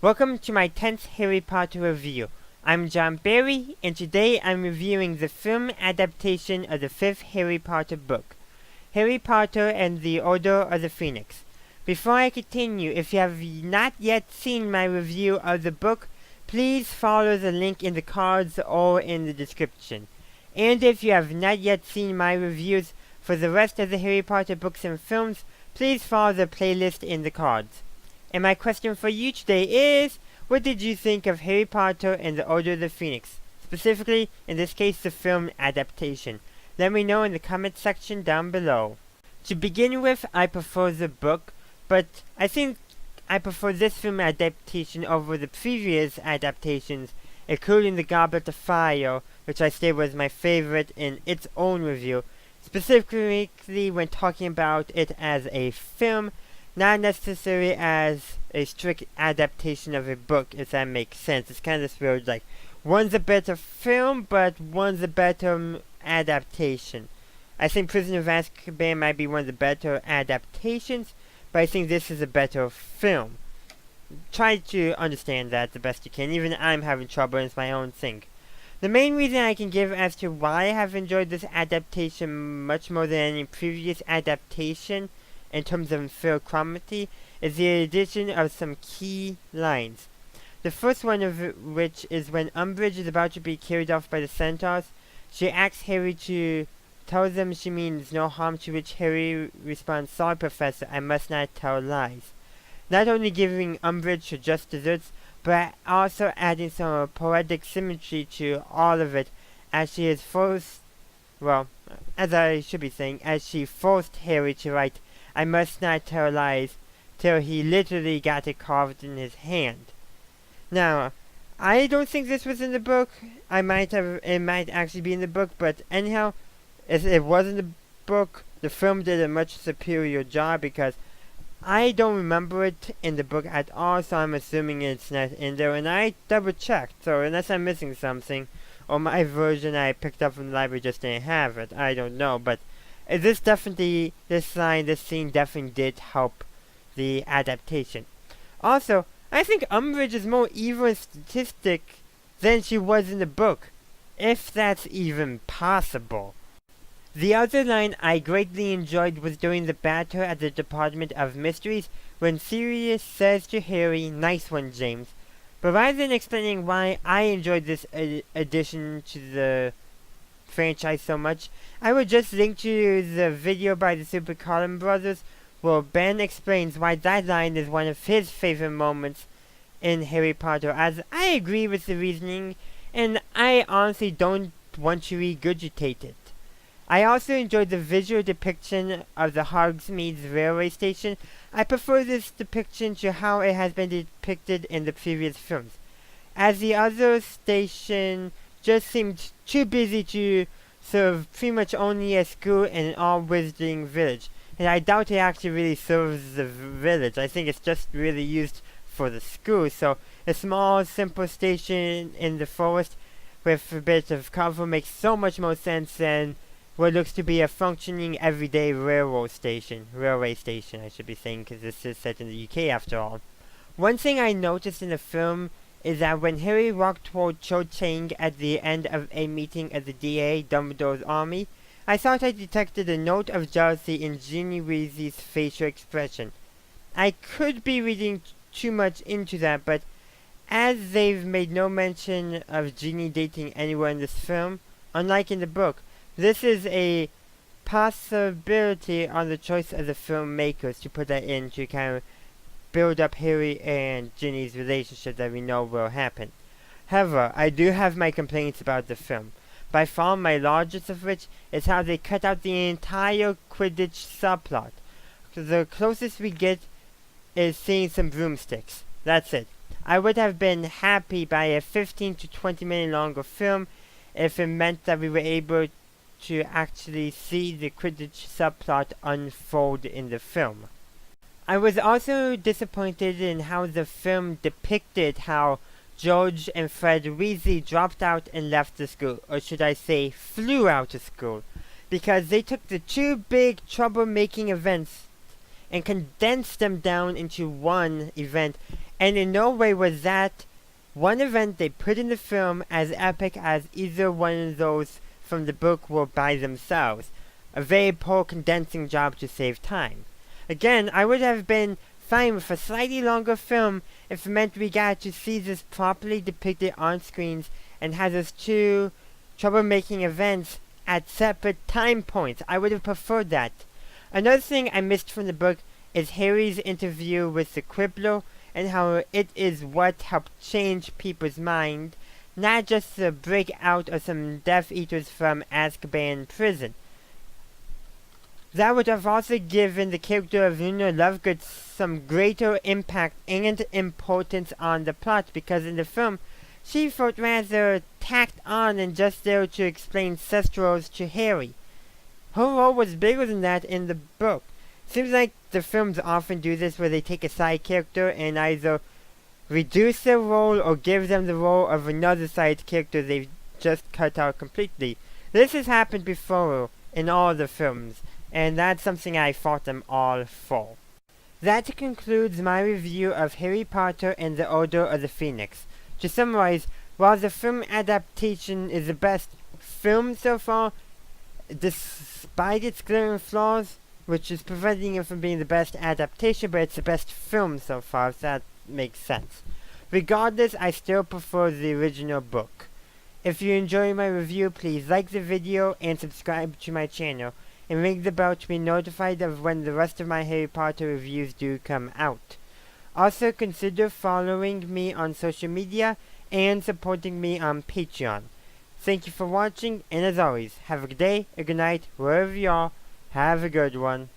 Welcome to my 10th Harry Potter review. I'm John Barry, and today I'm reviewing the film adaptation of the 5th Harry Potter book, Harry Potter and the Order of the Phoenix. Before I continue, if you have not yet seen my review of the book, please follow the link in the cards or in the description. And if you have not yet seen my reviews for the rest of the Harry Potter books and films, please follow the playlist in the cards. And my question for you today is, what did you think of Harry Potter and the Order of the Phoenix? Specifically, in this case, the film adaptation. Let me know in the comment section down below. To begin with, I prefer the book, but I think I prefer this film adaptation over the previous adaptations, including The Goblet of Fire, which I say was my favorite in its own review, specifically when talking about it as a film, not necessarily as a strict adaptation of a book, if that makes sense. It's kind of this weird, like, one's a better film, but one's a better adaptation. I think Prisoner of Azkaban might be one of the better adaptations, but I think this is a better film. Try to understand that the best you can. Even I'm having trouble, and it's my own thing. The main reason I can give as to why I have enjoyed this adaptation much more than any previous adaptation in terms of film quality is the addition of some key lines. The first one of which is when Umbridge is about to be carried off by the Centaurs, she asks Harry to tell them she means no harm, to which Harry responds, "Sorry, Professor, I must not tell lies." Not only giving Umbridge her just desserts, but also adding some poetic symmetry to all of it, as she is forced, as I should be saying, as she forced Harry to write, "I must not tell lies," till he literally got it carved in his hand. Now, I don't think this was in the book. It might actually be in the book, but anyhow, if it was in the book, the film did a much superior job because I don't remember it in the book at all, so I'm assuming it's not in there, and I double checked, so unless I'm missing something, or my version I picked up from the library just didn't have it, I don't know, but this scene definitely did help the adaptation. Also, I think Umbridge is more evil and statistic than she was in the book, if that's even possible. The other line I greatly enjoyed was during the battle at the Department of Mysteries when Sirius says to Harry, "Nice one, James." But rather than explaining why I enjoyed this addition to the franchise so much, I would just link to the video by the Super Column Brothers where Ben explains why that line is one of his favorite moments in Harry Potter, as I agree with the reasoning, and I honestly don't want to regurgitate it. I also enjoyed the visual depiction of the Hogsmeade railway station. I prefer this depiction to how it has been depicted in the previous films, as the other station just seemed too busy to serve pretty much only a school and an all-wizarding village. And I doubt it actually really serves the village. I think it's just really used for the school. So a small, simple station in the forest with a bit of cover makes so much more sense than what looks to be a functioning everyday railway station, I should be saying, because this is set in the UK after all. One thing I noticed in the film is that when Harry walked toward Cho Chang at the end of a meeting of the DA, Dumbledore's army, I thought I detected a note of jealousy in Ginny Weasley's facial expression. I could be reading too much into that, but as they've made no mention of Ginny dating anyone in this film, unlike in the book, this is a possibility on the choice of the filmmakers to put that in to kind of build up Harry and Ginny's relationship that we know will happen. However, I do have my complaints about the film. By far my largest of which is how they cut out the entire Quidditch subplot. The closest we get is seeing some broomsticks. That's it. I would have been happy by a 15 to 20 minute longer film if it meant that we were able to actually see the Quidditch subplot unfold in the film. I was also disappointed in how the film depicted how George and Fred Weasley dropped out and left the school, or should I say flew out of school, because they took the two big trouble-making events and condensed them down into one event and in no way was that one event they put in the film as epic as either one of those from the book were by themselves. A very poor condensing job to save time. Again, I would have been fine with a slightly longer film if it meant we got to see this properly depicted on screens and had those two troublemaking events at separate time points. I would have preferred that. Another thing I missed from the book is Harry's interview with the Quibbler and how it is what helped change people's mind, not just the breakout of some Death Eaters from Azkaban prison. That would have also given the character of Luna Lovegood some greater impact and importance on the plot, because in the film, she felt rather tacked on and just there to explain Sestros to Harry. Her role was bigger than that in the book. Seems like the films often do this, where they take a side character and either reduce their role or give them the role of another side character they've just cut out completely. This has happened before in all the films, and that's something I fought them all for. That concludes my review of Harry Potter and the Order of the Phoenix. To summarize, while the film adaptation is the best film so far, despite its glaring flaws, which is preventing it from being the best adaptation, but it's the best film so far, if that makes sense. Regardless, I still prefer the original book. If you enjoy my review, please like the video and subscribe to my channel, and ring the bell to be notified of when the rest of my Harry Potter reviews do come out. Also, consider following me on social media and supporting me on Patreon. Thank you for watching, and as always, have a good day, a good night, wherever you are. Have a good one.